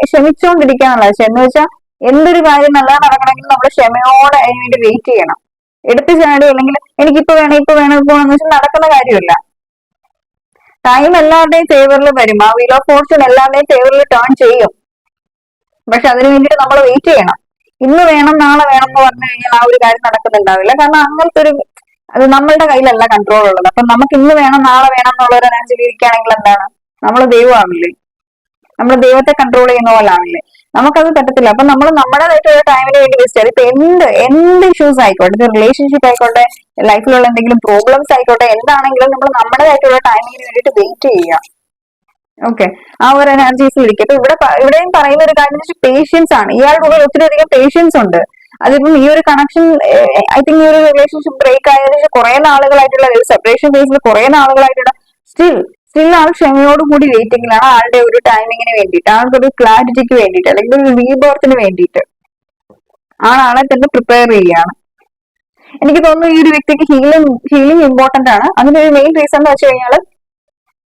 ക്ഷമിച്ചുകൊണ്ടിരിക്കാനുള്ള എന്ന് വെച്ചാൽ എന്തൊരു കാര്യം നല്ല നടക്കണമെങ്കിൽ നമ്മൾ ക്ഷമയോടെ അതിന് വേണ്ടി വെയിറ്റ് ചെയ്യണം. എടുത്തു ചാടി അല്ലെങ്കിൽ എനിക്കിപ്പോ വേണം എന്ന് വെച്ചാൽ നടക്കുന്ന കാര്യമല്ല. ടൈം എല്ലാവരുടെയും ഫേവറിൽ വരും, ആ വീൽ ഓഫ് ഫോർച്യൂൺ എല്ലാവരുടെയും ഫേവറിൽ ടേൺ ചെയ്യും. പക്ഷെ അതിനു വേണ്ടിയിട്ട് നമ്മൾ വെയിറ്റ് ചെയ്യണം. ഇന്ന് വേണം നാളെ വേണം എന്ന് പറഞ്ഞു കഴിഞ്ഞാൽ ആ ഒരു കാര്യം നടക്കുന്നുണ്ടാവില്ല. കാരണം അങ്ങനത്തെ അത് നമ്മളുടെ കയ്യിലല്ല കൺട്രോൾ ഉള്ളത്. അപ്പൊ നമുക്ക് ഇന്ന് വേണം നാളെ വേണം എന്നുള്ള ഒരു എനർജിയിൽ ഇരിക്കുകയാണെങ്കിൽ എന്താണ് നമ്മൾ ദൈവമാവില്ലേ, നമ്മൾ ദൈവത്തെ കൺട്രോൾ ചെയ്യുന്ന പോലെ ആവില്ലേ. നമുക്കത് പറ്റത്തില്ല. അപ്പൊ നമ്മൾ നമ്മുടേതായിട്ടുള്ള ടൈമിന് വേണ്ടി വേസ്റ്റ് ചെയ്യും. ഇപ്പൊ എന്ത് ഇഷ്യൂസ് ആയിക്കോട്ടെ, ഇത് റിലേഷൻഷിപ്പ് ആയിക്കോട്ടെ, ലൈഫിലുള്ള എന്തെങ്കിലും പ്രോബ്ലംസ് ആയിക്കോട്ടെ, എന്താണെങ്കിലും നമ്മൾ നമ്മുടേതായിട്ടുള്ള ടൈമിന് വേണ്ടിയിട്ട് വെയിറ്റ് ചെയ്യുക. ഓക്കെ, ആ ഒരു എനർജീസ് ഇരിക്കും. അപ്പൊ ഇവിടെയും പറയുന്ന ഒരു കാര്യം വെച്ചാൽ പേഷ്യൻസ് ആണ്. ഇയാളുടെ ഉള്ളിൽ ഒത്തിരി അധികം പേഷ്യൻസ് ഉണ്ട്. അതിപ്പം ഈ ഒരു കണക്ഷൻ, ഐ തിങ്ക് ഈ ഒരു റിലേഷൻഷിപ്പ് ബ്രേക്ക് ആയതിനു ശേഷം കുറെ നാളുകളായിട്ടുള്ള സെപ്പറേഷൻ ഫേസിൽ കുറെ നാളുകളായിട്ടുള്ള സ്റ്റിൽ ആൾ ക്ഷമയോടുകൂടി വെയിറ്റിംഗിലാണ് ആളുടെ ഒരു ടൈമിങ്ങിന് വേണ്ടിയിട്ട്, ആളുടെ ഒരു ക്ലാരിറ്റിക്ക് വേണ്ടിയിട്ട്, അല്ലെങ്കിൽ ഒരു റീബർത്തിന് വേണ്ടിയിട്ട് ആളെ തന്നെ പ്രിപ്പയർ ചെയ്യുകയാണ്. എനിക്ക് തോന്നുന്നു ഈ ഒരു വ്യക്തിക്ക് ഹീലിംഗ് ഇമ്പോർട്ടന്റ് ആണ്. അതിനൊരു മെയിൻ റീസൺ എന്ന് വെച്ച് കഴിഞ്ഞാൽ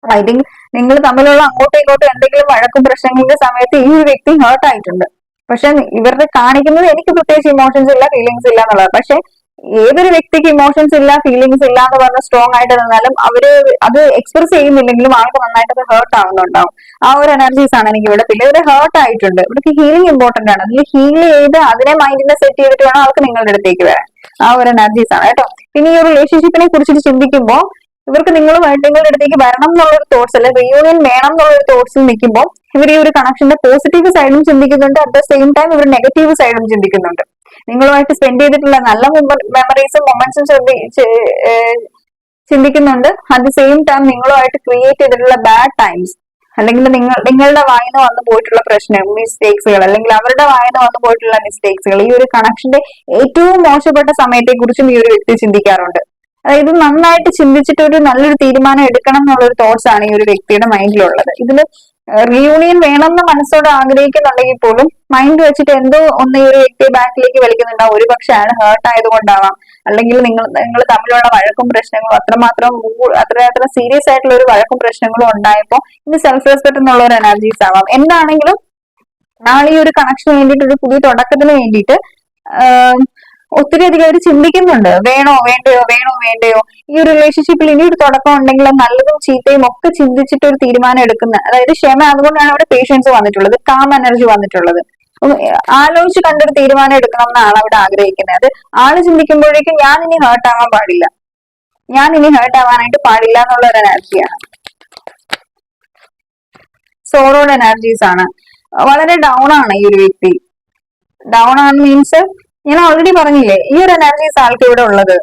ഐ തിങ്ക് നിങ്ങൾ തമ്മിലുള്ള അങ്ങോട്ടും ഇങ്ങോട്ടും എന്തെങ്കിലും വഴക്കും പ്രശ്നങ്ങളുടെ സമയത്ത് ഈ ഒരു വ്യക്തി ഹേർട്ട് ആയിട്ടുണ്ട്. പക്ഷെ ഇവരുടെ കാണിക്കുന്നത് എനിക്ക് പ്രത്യേകിച്ച് ഇമോഷൻസ് ഇല്ല, ഫീലിങ്സ് ഇല്ല എന്നുള്ളത്. പക്ഷെ ഏതൊരു വ്യക്തിക്ക് ഇമോഷൻസ് ഇല്ല, ഫീലിങ്സ് ഇല്ല എന്ന് പറഞ്ഞ് സ്ട്രോങ് ആയിട്ട് നിന്നാലും അവര് അത് എക്സ്പ്രസ് ചെയ്യുന്നില്ലെങ്കിലും ആൾക്ക് നന്നായിട്ട് അത് ഹേർട്ട് ആവുന്നുണ്ടാവും. ആ ഒരു എനർജീസ് ആണ് എനിക്ക് ഇവിടെ. പിന്നെ ഇവര് ഹേർട്ട് ആയിട്ടുണ്ട്. ഇവർക്ക് ഹീലിംഗ് ഇമ്പോർട്ടന്റ് ആണ്. അതിൽ ഹീൽ ചെയ്ത് അതിനെ മൈൻഡിനെ സെറ്റ് ചെയ്തിട്ട് വേണം ആൾക്ക് നിങ്ങളുടെ അടുത്തേക്ക് വരാൻ. ആ ഒരു എനർജീസ് ആണ് കേട്ടോ. പിന്നെ ഈ ഒരു റിലേഷൻഷിപ്പിനെ കുറിച്ചിട്ട് ചിന്തിക്കുമ്പോൾ ഇവർക്ക് നിങ്ങളുമായിട്ട് നിങ്ങളുടെ അടുത്തേക്ക് വരണം എന്നുള്ളൊരു തോട്ട്സ്, അല്ലെ റിയൂണിയൻ വേണം എന്നുള്ളൊരു തോട്ട്സിൽ നിൽക്കുമ്പോൾ ഇവർ ഈ ഒരു കണക്ഷന്റെ പോസിറ്റീവ് സൈഡും ചിന്തിക്കുന്നുണ്ട്. അറ്റ് ദ സെയിം ടൈം ഇവർ നെഗറ്റീവ് സൈഡും ചിന്തിക്കുന്നുണ്ട്. നിങ്ങളുമായിട്ട് സ്പെൻഡ് ചെയ്തിട്ടുള്ള നല്ല മെമ്മറീസും മൊമെന്റ്സും ചിന്തിക്കുന്നുണ്ട്. അറ്റ് ദ സെയിം ടൈം നിങ്ങളുമായിട്ട് ക്രിയേറ്റ് ചെയ്തിട്ടുള്ള ബാഡ് ടൈംസ്, അല്ലെങ്കിൽ നിങ്ങളുടെ വായന വന്നു പോയിട്ടുള്ള പ്രശ്നം, മിസ്റ്റേക്സുകൾ, അല്ലെങ്കിൽ അവരുടെ വായന വന്നു പോയിട്ടുള്ള മിസ്റ്റേക്സുകൾ, ഈ ഒരു കണക്ഷന്റെ ഏറ്റവും മോശപ്പെട്ട സമയത്തെ കുറിച്ചും ഈ ഒരു വ്യക്തി ചിന്തിക്കാറുണ്ട്. അതായത് നന്നായിട്ട് ചിന്തിച്ചിട്ട് ഒരു നല്ലൊരു തീരുമാനം എടുക്കണം എന്നുള്ളൊരു തോട്ട്സ് ആണ് ഈ ഒരു വ്യക്തിയുടെ മൈൻഡിലുള്ളത്. ഇതിൽ റീയൂണിയൻ വേണമെന്ന് മനസ്സോടെ ആഗ്രഹിക്കുന്നുണ്ടെങ്കിൽ പോലും മൈൻഡ് വെച്ചിട്ട് എന്തോ ഒന്ന് ഈ ഒരു വ്യക്തിയെ ബാക്കിലേക്ക് വലിക്കുന്നുണ്ടാവും. ഒരു പക്ഷെ അയാൾ ഹേർട്ട് ആയതുകൊണ്ടാവാം, അല്ലെങ്കിൽ നിങ്ങൾ തമ്മിലുള്ള വഴക്കും പ്രശ്നങ്ങളും അത്ര സീരിയസ് ആയിട്ടുള്ള ഒരു വഴക്കും പ്രശ്നങ്ങളും ഉണ്ടായപ്പോൾ ഇനി സെൽഫ് റെസ്പെക്ട് എന്നുള്ള ഒരു എനർജീസ് ആവാം. എന്താണെങ്കിലും നാളെ ഈ ഒരു കണക്ഷന് വേണ്ടിയിട്ട്, ഒരു പുതിയ തുടക്കത്തിന് വേണ്ടിയിട്ട് ഒത്തിരി അധികം അവർ ചിന്തിക്കുന്നുണ്ട്. വേണോ വേണ്ടയോ, ഈ ഒരു റിലേഷൻഷിപ്പിൽ ഇനി ഒരു തുടക്കം ഉണ്ടെങ്കിൽ നല്ലതും ചീത്തയും ഒക്കെ ചിന്തിച്ചിട്ട് ഒരു തീരുമാനം എടുക്കുന്ന, അതായത് ക്ഷമ. അതുകൊണ്ടാണ് അവിടെ പേഷ്യൻസ് വന്നിട്ടുള്ളത്, കാം എനർജി വന്നിട്ടുള്ളത്. ആലോചിച്ച് കണ്ടൊരു തീരുമാനം എടുക്കണം എന്നാണ് അവിടെ ആഗ്രഹിക്കുന്നത്. അത് ആള് ചിന്തിക്കുമ്പോഴേക്കും ഞാൻ ഇനി ഹേർട്ട് ആവാനായിട്ട് പാടില്ല എന്നുള്ള ഒരു എനർജിയാണ്. സോറോയുടെ എനർജീസ് ആണ്. വളരെ ഡൗൺ ആണ് ഈ ഒരു വ്യക്തി. ഡൗൺ ആണ് മീൻസ് ഞാൻ ഓൾറെഡി പറഞ്ഞില്ലേ, ഈ ഒരു എനർജീസ് ആൾക്ക് ഇവിടെ ഉള്ളത്.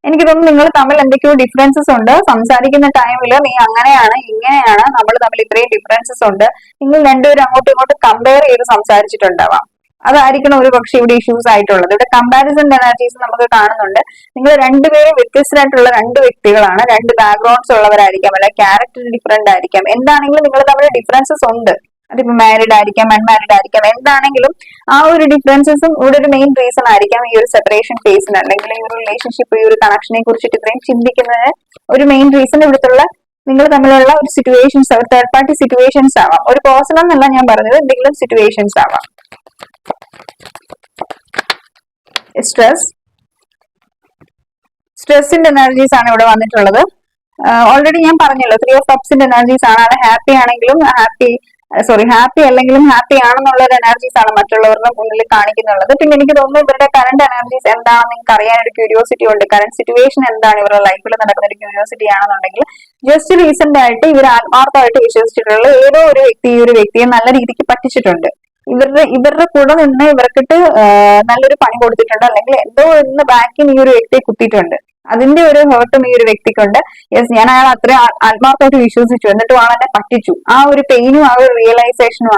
എനിക്ക് തോന്നുന്നു നിങ്ങൾ തമ്മിൽ എന്തൊക്കെയോ ഡിഫറൻസസ് ഉണ്ട്. സംസാരിക്കുന്ന ടൈമിൽ നീ അങ്ങനെയാണ് ഇങ്ങനെയാണ്, നമ്മൾ തമ്മിൽ ഇത്രയും ഡിഫറൻസസ് ഉണ്ട്, നിങ്ങൾ രണ്ടുപേരും അങ്ങോട്ടും ഇങ്ങോട്ടും കമ്പയർ ചെയ്ത് സംസാരിച്ചിട്ടുണ്ടാവാം. അതായിരിക്കണം ഒരു പക്ഷെ ഇവിടെ ഇഷ്യൂസ് ആയിട്ടുള്ളത്. ഇവിടെ കമ്പാരിസൺ എനർജീസ് നമുക്ക് കാണുന്നുണ്ട്. നിങ്ങൾ രണ്ടുപേരും വ്യത്യസ്തരായിട്ടുള്ള രണ്ട് വ്യക്തികളാണ്, രണ്ട് ബാക്ക്ഗ്രൗണ്ട്സ് ഉള്ളവരായിരിക്കാം, അല്ലെ ക്യാരക്ടർ ഡിഫറെന്റ് ആയിരിക്കാം. എന്താണെങ്കിലും നിങ്ങൾ തമ്മിൽ ഡിഫറൻസസ് ഉണ്ട്. അതിപ്പോ മാരീഡ് ആയിരിക്കാം, അൺമാരീഡ് ആയിരിക്കാം, എന്താണെങ്കിലും ആ ഒരു ഡിഫറൻസസും ഇവിടെ ഒരു മെയിൻ റീസൺ ആയിരിക്കാം ഈ ഒരു സെപ്പറേഷൻ ഫേസിന്, അല്ലെങ്കിൽ ഈ ഒരു റിലേഷൻഷിപ്പ്, ഈ ഒരു കണക്ഷനെ കുറിച്ചിട്ട് ഇത്രയും ചിന്തിക്കുന്നതിന് ഒരു മെയിൻ റീസൺ ഇവിടുത്തുള്ള നിങ്ങൾ തമ്മിലുള്ള ഒരു സിറ്റുവേഷൻസ്, ഒരു തേർഡ് പാർട്ടി സിറ്റുവേഷൻസ് ആവാം. ഒരു പേഴ്സൺ എന്നല്ല ഞാൻ പറഞ്ഞത്, എന്തെങ്കിലും സിറ്റുവേഷൻസ് ആവാം. സ്ട്രെസ്സിന്റെ എനർജീസ് ആണ് ഇവിടെ വന്നിട്ടുള്ളത്. ഓൾറെഡി ഞാൻ പറഞ്ഞല്ലോ, 3 of Cups എനർജീസ് ആണ്. അത് ഹാപ്പി ആണെങ്കിലും ഹാപ്പി അല്ലെങ്കിലും ഹാപ്പി ആണെന്നുള്ള ഒരു എനർജീസ് ആണ് മറ്റുള്ളവരുടെ മുന്നിൽ കാണിക്കുന്നുള്ളത്. പിന്നെ എനിക്ക് തോന്നുന്നു ഇവരുടെ കറന്റ് എനർജീസ് എന്താണെന്ന് നിങ്ങൾക്ക് അറിയാൻ ഒരു ക്യൂരിയോസിറ്റി ഉണ്ട്. കറന്റ് സിറ്റുവേഷൻ എന്താണ്, ഇവരുടെ ലൈഫിൽ നടക്കുന്ന ഒരു ക്യൂരിയോസിറ്റി ആണെന്നുണ്ടെങ്കിൽ ജസ്റ്റ് റീസെന്റ് ആയിട്ട് ഇവർ ആത്മാർത്ഥമായിട്ട് വിശ്വസിച്ചിട്ടുള്ള ഏതോ ഒരു വ്യക്തി ഈ ഒരു വ്യക്തിയെ നല്ല രീതിക്ക് പറ്റിച്ചിട്ടുണ്ട്. ഇവരുടെ കൂടെ നിന്ന് ഇവർക്കിട്ട് നല്ലൊരു പണി കൊടുത്തിട്ടുണ്ട്, അല്ലെങ്കിൽ എന്തോ ഒന്ന് ബാക്കിൽ ഈ ഒരു വ്യക്തിയെ കുത്തിയിട്ടുണ്ട്. അതിന്റെ ഒരു ഹേർട്ടും ഈ ഒരു വ്യക്തിക്കുണ്ട്. യെസ്, ഞാൻ അയാൾ അത്ര ആത്മാർത്ഥമായിട്ട് വിശ്വസിച്ചു, എന്നിട്ടും ആൾ എന്നെ പറ്റിച്ചു. ആ ഒരു പെയിനും ആ ഒരു റിയലൈസേഷനും,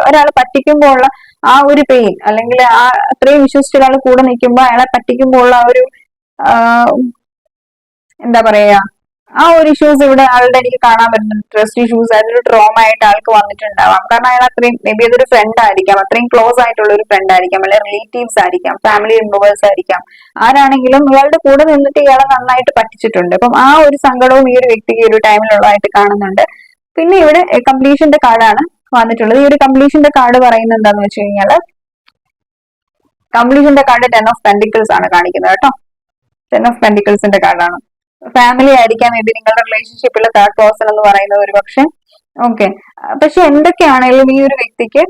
ഒരാൾ പറ്റിക്കുമ്പോൾ ഉള്ള ആ ഒരു പെയിൻ, അല്ലെങ്കിൽ ആ അത്രയും വിശ്വസിച്ച ഒരാൾ കൂടെ നിൽക്കുമ്പോൾ അയാളെ പറ്റിക്കുമ്പോൾ ഉള്ള ആ ഒരു എന്താ പറയാ, ആ ഒരു ഇഷ്യൂസ് ഇവിടെ ആളുടെ എനിക്ക് കാണാൻ പറ്റുന്നുണ്ട്. ട്രസ്റ്റ് ഇഷ്യൂസ്, അതൊരു ട്രോമ ആയിട്ട് ആൾക്ക് വന്നിട്ടുണ്ടാവാം. കാരണം അയാൾ അത്രയും, മേ ബി അതൊരു ഫ്രണ്ട് ആയിരിക്കാം, അത്രയും ക്ലോസ് ആയിട്ടുള്ള ഒരു ഫ്രണ്ട് ആയിരിക്കാം, അല്ലെങ്കിൽ റിലേറ്റീവ്സ് ആയിരിക്കാം, ഫാമിലി മെമ്പേഴ്സ് ആയിരിക്കാം. ആരാണെങ്കിലും ഇയാളുടെ കൂടെ നിന്നിട്ട് ഇയാളെ നന്നായിട്ട് പറ്റിച്ചിട്ടുണ്ട്. അപ്പം ആ ഒരു സങ്കടവും ഈ ഒരു വ്യക്തിക്ക് ഒരു ടൈമിലുള്ളതായിട്ട് കാണുന്നുണ്ട്. പിന്നെ ഇവിടെ കംപ്ലീഷന്റെ കാർഡാണ് വന്നിട്ടുള്ളത്. ഈ ഒരു കംപ്ലീഷന്റെ കാർഡ് പറയുന്നത് എന്താന്ന് വെച്ച് കഴിഞ്ഞാൽ, കംപ്ലീഷന്റെ കാർഡ് 10 of Pentacles ആണ് കാണിക്കുന്നത് കേട്ടോ. 10 of Pentaclesന്റെ കാർഡാണ്. ഫാമിലി ആയിരിക്കാം, മേ ബി നിങ്ങളുടെ റിലേഷൻഷിപ്പിലെ തേർഡ് പേഴ്സൺ എന്ന് പറയുന്നത് ഒരു പക്ഷെ. ഓക്കെ, പക്ഷെ എന്തൊക്കെയാണെങ്കിലും ഈ ഒരു വ്യക്തിക്ക്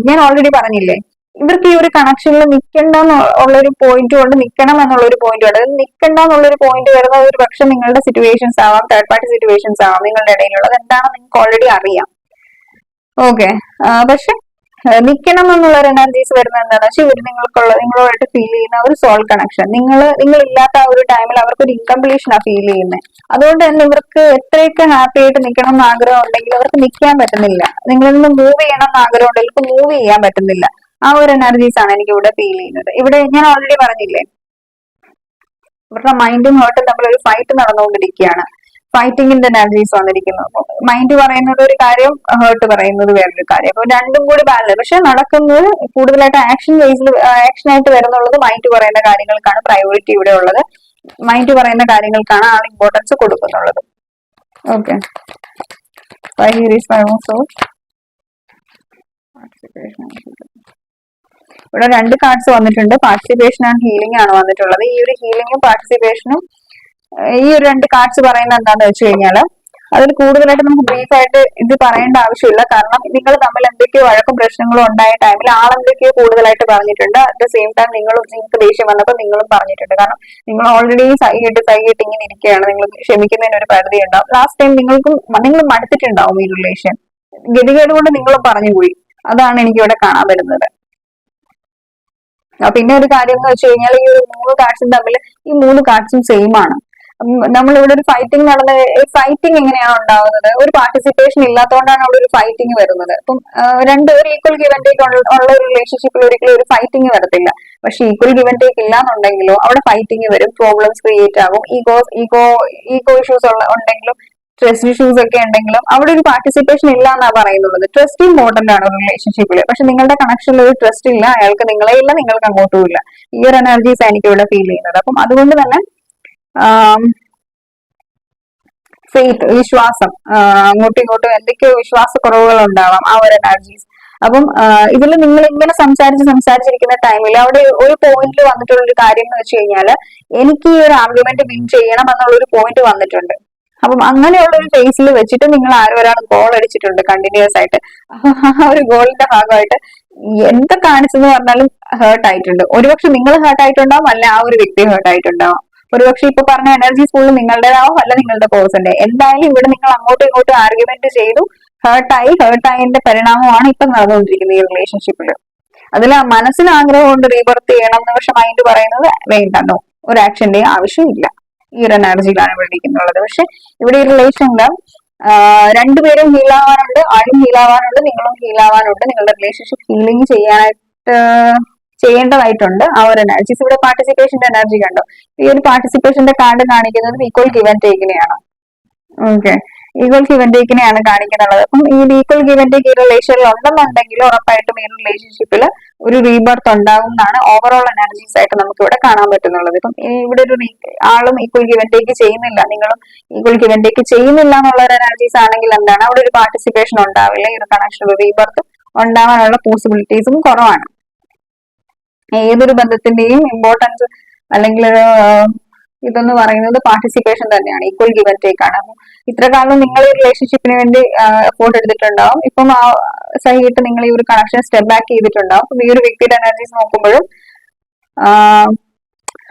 ഞാൻ ഓൾറെഡി പറഞ്ഞില്ലേ, ഇവർക്ക് ഈ ഒരു കണക്ഷനിൽ നിൽക്കണ്ട എന്നുള്ളൊരു പോയിന്റ് കൊണ്ട് നിൽക്കണം എന്നുള്ളൊരു പോയിന്റ് കൊണ്ട്, നിൽക്കണ്ട എന്നുള്ളൊരു പോയിന്റ് വരുന്നത് ഒരു പക്ഷെ നിങ്ങളുടെ സിറ്റുവേഷൻസ് ആവാം, തേർഡ് പാർട്ടി സിറ്റുവേഷൻസ് ആവാം. നിങ്ങളുടെ ഇടയിലുള്ളത് എന്താണെന്ന് നിങ്ങൾക്ക് ഓൾറെഡി അറിയാം. ഓക്കെ, പക്ഷെ നിൽക്കണം എന്നുള്ള ഒരു എനർജീസ് വരുന്നത് എന്താണെന്ന് വെച്ചാൽ ഇവർ നിങ്ങളോടായിട്ട് ഫീൽ ചെയ്യുന്ന ഒരു സോൾ കണക്ഷൻ, നിങ്ങൾ ഇല്ലാത്ത ആ ഒരു ടൈമിൽ അവർക്ക് ഒരു ഇൻകംപ്ലീഷൻ ആ ഫീൽ ചെയ്യുന്നത്. അതുകൊണ്ട് തന്നെ ഇവർക്ക് എത്രയൊക്കെ ഹാപ്പി ആയിട്ട് നിൽക്കണം എന്ന് ആഗ്രഹം ഉണ്ടെങ്കിൽ അവർക്ക് നിൽക്കാൻ പറ്റുന്നില്ല. നിങ്ങളിൽ നിന്ന് മൂവ് ചെയ്യണം എന്ന് ആഗ്രഹം ഉണ്ടെങ്കിൽ ഇപ്പൊ മൂവ് ചെയ്യാൻ പറ്റുന്നില്ല. ആ ഒരു എനർജീസ് ആണ് എനിക്ക് ഇവിടെ ഫീൽ ചെയ്യുന്നത്. ഇവിടെ ഞാൻ ഓൾറെഡി പറഞ്ഞില്ലേ, ഇവരുടെ മൈൻഡും ഹേർട്ടും തമ്മിൽ ഒരു ഫൈറ്റ് നടന്നുകൊണ്ടിരിക്കുകയാണ്. ഫൈറ്റിങ്ങിന്റെ എനർജീസ് വന്നിരിക്കുന്നു. മൈൻഡ് പറയുന്നത് ഒരു കാര്യം, ഹേർട്ട് പറയുന്നത് വേറൊരു കാര്യം. അപ്പൊ രണ്ടും കൂടി ബാലൻസ്. പക്ഷെ നടക്കുന്നത് കൂടുതലായിട്ട് ആക്ഷനായിട്ട് വരുന്നുള്ളത് മൈൻഡ് പറയുന്ന കാര്യങ്ങൾക്കാണ് പ്രയോറിറ്റി ഇവിടെ ഉള്ളത്. മൈൻഡ് പറയുന്ന കാര്യങ്ങൾക്കാണ് ആൾ ഇമ്പോർട്ടൻസ് കൊടുക്കുന്നുള്ളത്. ഓക്കെ, ഇവിടെ 2 കാർഡ്സ് വന്നിട്ടുണ്ട്. പാർട്ടിസിപ്പേഷൻ ആൻഡ് ഹീലിംഗ് ആണ് വന്നിട്ടുള്ളത്. ഈ ഒരു ഹീലിംഗും പാർട്ടിസിപ്പേഷനും ഈ ഒരു 2 കാർഡ്സ് പറയുന്നത് എന്താണെന്ന് വെച്ച് കഴിഞ്ഞാൽ, അതിൽ കൂടുതലായിട്ട് നമുക്ക് ബ്രീഫ് ആയിട്ട് ഇത് പറയേണ്ട ആവശ്യമില്ല. കാരണം നിങ്ങൾ തമ്മിൽ എന്തൊക്കെയോ വഴക്കും പ്രശ്നങ്ങളും ഉണ്ടായ ടൈമിൽ ആളെന്തൊക്കെയോ കൂടുതലായിട്ട് പറഞ്ഞിട്ടുണ്ട്. അറ്റ് ദ സെയിം ടൈം നിങ്ങൾക്ക് ദേഷ്യം വന്നപ്പോൾ നിങ്ങളും പറഞ്ഞിട്ടുണ്ട്. കാരണം നിങ്ങൾ ഓൾറെഡി സൈകിട്ട് ഇങ്ങനെ ഇരിക്കുകയാണ്. നിങ്ങൾ ക്ഷമിക്കുന്നതിന് ഒരു പരിധി ഉണ്ടാവും. ലാസ്റ്റ് ടൈം നിങ്ങൾ മടുത്തിട്ടുണ്ടാവും ഈ റിലേഷൻ. ഗതികേട് കൊണ്ട് നിങ്ങളും പറഞ്ഞുപോയി. അതാണ് എനിക്കിവിടെ കാണാൻ വരുന്നത്. പിന്നെ ഒരു കാര്യം എന്ന് വെച്ച് കഴിഞ്ഞാൽ, ഈ ഒരു 3 കാർഡ്സും തമ്മിൽ ഈ 3 കാർഡ്സും സെയിം ആണ്. നമ്മളിവിടെ ഒരു ഫൈറ്റിംഗ് എങ്ങനെയാണ് ഉണ്ടാവുന്നത്? ഒരു പാർട്ടിസിപ്പേഷൻ ഇല്ലാത്തതുകൊണ്ടാണ് അവിടെ ഒരു ഫൈറ്റിംഗ് വരുന്നത്. അപ്പം ഒരു ഈക്വൽ ഗിവ് ആൻഡ് ടേക്ക് ഉള്ള ഒരു റിലേഷൻഷിപ്പിൽ ഒരിക്കലും ഒരു ഫൈറ്റിംഗ് വരത്തില്ല. പക്ഷെ ഈക്വൽ ഗിവ് ആൻഡ് ടേക്ക് ഇല്ലാന്നുണ്ടെങ്കിലോ അവിടെ ഫൈറ്റിംഗ് വരും, പ്രോബ്ലംസ് ക്രിയേറ്റ് ആകും. ഈഗോ ഇഷ്യൂസ് ഉണ്ടെങ്കിലും ട്രസ്റ്റ് ഇഷ്യൂസ് ഒക്കെ ഉണ്ടെങ്കിലും അവിടെ ഒരു പാർട്ടിസിപ്പേഷൻ ഇല്ല എന്നാ പറയുന്നുള്ളത്. ട്രസ്റ്റ് ഇമ്പോർട്ടന്റ് ആണ് ഒരു റിലേഷൻഷിപ്പിൽ. പക്ഷെ നിങ്ങളുടെ കണക്ഷനിൽ ഒരു ട്രസ്റ്റ് ഇല്ല. അയാൾക്ക് നിങ്ങളെ ഇല്ല, നിങ്ങൾക്ക് അങ്ങോട്ടും ഇല്ല. ഈ ഒരു എനർജീസ് എനിക്ക് ഇവിടെ ഫീൽ ചെയ്യുന്നത്. അപ്പം അതുകൊണ്ട് തന്നെ ഫെയ്ത്ത്, വിശ്വാസം, അങ്ങോട്ടും ഇങ്ങോട്ടും എന്തൊക്കെയോ വിശ്വാസക്കുറവുകൾ ഉണ്ടാവാം, ആ ഒരു എനർജീസ്. അപ്പം ഇതിൽ നിങ്ങൾ ഇങ്ങനെ സംസാരിച്ചിരിക്കുന്ന ടൈമിൽ അവിടെ ഒരു പോയിന്റിൽ വന്നിട്ടുള്ള ഒരു കാര്യം എന്ന് വെച്ച് കഴിഞ്ഞാല്, എനിക്ക് ഈ ഒരു ആർഗ്യുമെന്റ് വിൻ ചെയ്യണം എന്നുള്ള ഒരു പോയിന്റ് വന്നിട്ടുണ്ട്. അപ്പം അങ്ങനെയുള്ള ഒരു ഫേസിൽ വെച്ചിട്ട് നിങ്ങൾ ഒരാൾ ഗോൾ അടിച്ചിട്ടുണ്ട് കണ്ടിന്യൂസ് ആയിട്ട്. ആ ഒരു ഗോളിന്റെ ഭാഗമായിട്ട് എന്ത് കാണിച്ചെന്ന് പറഞ്ഞാലും ഹേർട്ട് ആയിട്ടുണ്ട്. ഒരുപക്ഷെ നിങ്ങൾ ഹേർട്ട് ആയിട്ടുണ്ടാവും, അല്ല ആ ഒരു വ്യക്തി ഹേർട്ട് ആയിട്ടുണ്ടാവും. ഒരുപക്ഷെ ഇപ്പൊ പറഞ്ഞ എനർജീസ് ഫുള്ള് നിങ്ങളുടേതാവും, അല്ല നിങ്ങളുടെ പേഴ്സന്റെ. എന്തായാലും ഇവിടെ നിങ്ങൾ അങ്ങോട്ടും ഇങ്ങോട്ടും ആർഗ്യുമെന്റ് ചെയ്തു, ഹേർട്ടായതിന്റെ പരിണാമമാണ് ഇപ്പൊ നടന്നുകൊണ്ടിരിക്കുന്നത് ഈ റിലേഷൻഷിപ്പിൽ. അതിൽ മനസ്സിന് ആഗ്രഹം കൊണ്ട് റീബർത്ത് ചെയ്യണം എന്ന്, പക്ഷെ മൈൻഡ് പറയുന്നത് വേണ്ടോ, ഒരു ആക്ഷന്റെയും ആവശ്യമില്ല. ഈ ഒരു എനർജിയിലാണ് ഇവിടെ ഇരിക്കുന്നുള്ളത്. പക്ഷെ ഇവിടെ ഈ റിലേഷനില് രണ്ടുപേരും ഹീലാവാനുണ്ട്, ആരും ഹീലാവാനുണ്ട്, നിങ്ങളും ഹീലാവാനുണ്ട്. നിങ്ങളുടെ റിലേഷൻഷിപ്പ് ഹീലിംഗ് ചെയ്യേണ്ടതായിട്ടുണ്ട്. ആ ഒരു എനർജീസ്. ഇവിടെ പാർട്ടിസിപ്പേഷന്റെ എനർജി കണ്ടോ? ഈ ഒരു പാർട്ടിസിപ്പേഷന്റെ കാർഡ് കാണിക്കുന്നത് ഈക്വൽ ഗിവ് ആൻഡ് ടേക്കിനെയാണ്. ഓക്കെ, ഈക്വൽ ഗിവ് ആൻഡ് ടേക്കിനെയാണ് കാണിക്കുന്നുള്ളത്. അപ്പം ഈ ഈക്വൽ ഗിവ് ആൻഡ് ടേക്ക് ഈ റിലേഷനിൽ ഉണ്ടെന്നുണ്ടെങ്കിൽ ഉറപ്പായിട്ടും ഈ റിലേഷൻഷിപ്പിൽ ഒരു റീബർത്ത് ഉണ്ടാകും എന്നാണ് ഓവറോൾ എനർജീസ് ആയിട്ട് നമുക്ക് ഇവിടെ കാണാൻ പറ്റുന്നുള്ളത്. ഇപ്പം ഇവിടെ ഒരു ആളും ഈക്വൽ ഗിവ് ആൻഡ് ടേക്ക് ചെയ്യുന്നില്ല, നിങ്ങളും ഈക്വൽ ഗിവ് ആൻഡ് ടേക്ക് ചെയ്യുന്നില്ല എന്നുള്ള ഒരു എനർജീസ് ആണെങ്കിൽ എന്താണ്, അവിടെ ഒരു പാർട്ടിസിപ്പേഷൻ ഉണ്ടാവില്ല. ഈ ഒരു കണക്ഷൻ, ഒരു റീബർത്ത് ഉണ്ടാവാനുള്ള പോസിബിലിറ്റീസും കുറവാണ്. ഏതൊരു ബന്ധത്തിന്റെയും ഇമ്പോർട്ടൻസ് അല്ലെങ്കിൽ ഇതെന്ന് പറയുന്നത് പാർട്ടിസിപ്പേഷൻ തന്നെയാണ്, ഈക്വൽ ഗിവ് ആൻഡ് ടേക്ക് ആണ്. അപ്പം ഇത്ര കാലം നിങ്ങൾ ഈ റിലേഷൻഷിപ്പിന് വേണ്ടി എഫോർട്ട് എടുത്തിട്ടുണ്ടാവും. ഇപ്പം സഹിയിട്ട് നിങ്ങൾ ഈ ഒരു കണക്ഷൻ സ്റ്റെപ്പ് ബാക്ക് ചെയ്തിട്ടുണ്ടാവും. അപ്പം ഈ ഒരു വ്യക്തിയുടെ എനർജീസ് നോക്കുമ്പോഴും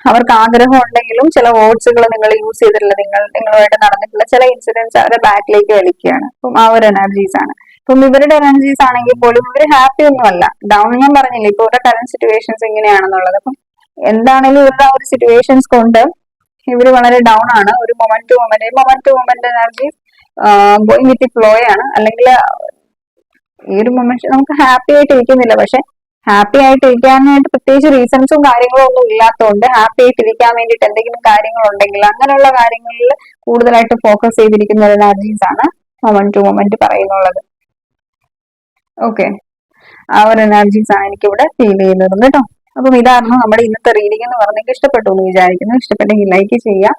അവർക്ക് ആഗ്രഹം ഉണ്ടെങ്കിലും ചില വേർഡ്സുകൾ നിങ്ങൾ യൂസ് ചെയ്തിട്ടില്ല, നിങ്ങളുമായിട്ട് നടന്നിട്ടുള്ള ചില ഇൻസിഡൻസ് അവരെ ബാക്കിലേക്ക് വലിക്കുകയാണ്. അപ്പം ആ ഒരു എനർജീസ് ആണ്. ഇപ്പം ഇവരുടെ എനർജീസ് ആണെങ്കിൽ പോലും ഇവർ ഹാപ്പി ഒന്നും അല്ല, ഡൗൺ. ഞാൻ പറഞ്ഞില്ല ഇപ്പൊ ഇവരുടെ കറന്റ് സിറ്റുവേഷൻസ് എങ്ങനെയാണെന്നുള്ളത്. അപ്പം എന്താണെങ്കിലും ഇവരുടെ ആ ഒരു സിറ്റുവേഷൻസ് കൊണ്ട് ഇവര് വളരെ ഡൗൺ ആണ്. ഒരു moment to moment energy going with flow ആണ്. അല്ലെങ്കിൽ ഈ ഒരു മൊമെന്റ് നമുക്ക് ഹാപ്പി ആയിട്ട് ഇരിക്കുന്നില്ല. പക്ഷെ ഹാപ്പി ആയിട്ട് ഇരിക്കാനായിട്ട് പ്രത്യേകിച്ച് റീസൺസും കാര്യങ്ങളും ഒന്നും ഇല്ലാത്തതുകൊണ്ട് ഹാപ്പി ആയിട്ട് ഇരിക്കാൻ വേണ്ടിയിട്ട് എന്തെങ്കിലും കാര്യങ്ങൾ ഉണ്ടെങ്കിൽ അങ്ങനെയുള്ള കാര്യങ്ങളിൽ കൂടുതലായിട്ട് ഫോക്കസ് ചെയ്തിരിക്കുന്ന ഒരു എനർജീസ് ആണ് മൊമെന്റ് ടു മൊമെന്റ് പറയുന്നുള്ളത്. ഓക്കെ, ആ ഒരു എനർജീസ് ആണ് എനിക്കിവിടെ ഫീൽ ചെയ്യുന്നത് കേട്ടോ. അപ്പം ഇതായിരുന്നു നമ്മുടെ ഇന്നത്തെ റീഡിംഗ് എന്ന് പറഞ്ഞാൽ ഇഷ്ടപ്പെട്ടു എന്ന് വിചാരിക്കുന്നു. ഇഷ്ടപ്പെട്ടെങ്കിൽ ലൈക്ക് ചെയ്യുക,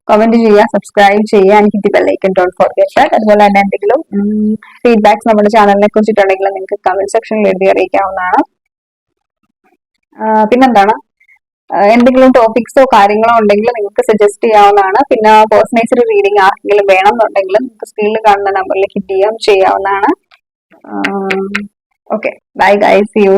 കമന്റ് ചെയ്യുക, സബ്സ്ക്രൈബ് ചെയ്യുക, എനിക്ക് hit bell icon don't forget that. അതുപോലെ തന്നെ എന്തെങ്കിലും ഫീഡ്ബാക്സ് നമ്മുടെ ചാനലിനെ കുറിച്ചിട്ടുണ്ടെങ്കിൽ നിങ്ങൾക്ക് കമന്റ് സെക്ഷനിൽ എഴുതി അറിയിക്കാവുന്നതാണ്. പിന്നെന്താണ്, എന്തെങ്കിലും ടോപ്പിക്സോ കാര്യങ്ങളോ ഉണ്ടെങ്കിൽ നിങ്ങൾക്ക് സജസ്റ്റ് ചെയ്യാവുന്നതാണ്. പിന്നെ പേഴ്സണൈസ്ഡ് റീഡിംഗ് ആർക്കെങ്കിലും വേണമെന്നുണ്ടെങ്കിൽ നിങ്ങൾക്ക് സ്ക്രീനിൽ കാണുന്ന നമ്പറിലേക്ക് ചെയ്യാവുന്നതാണ്. Okay, bye guys, see U.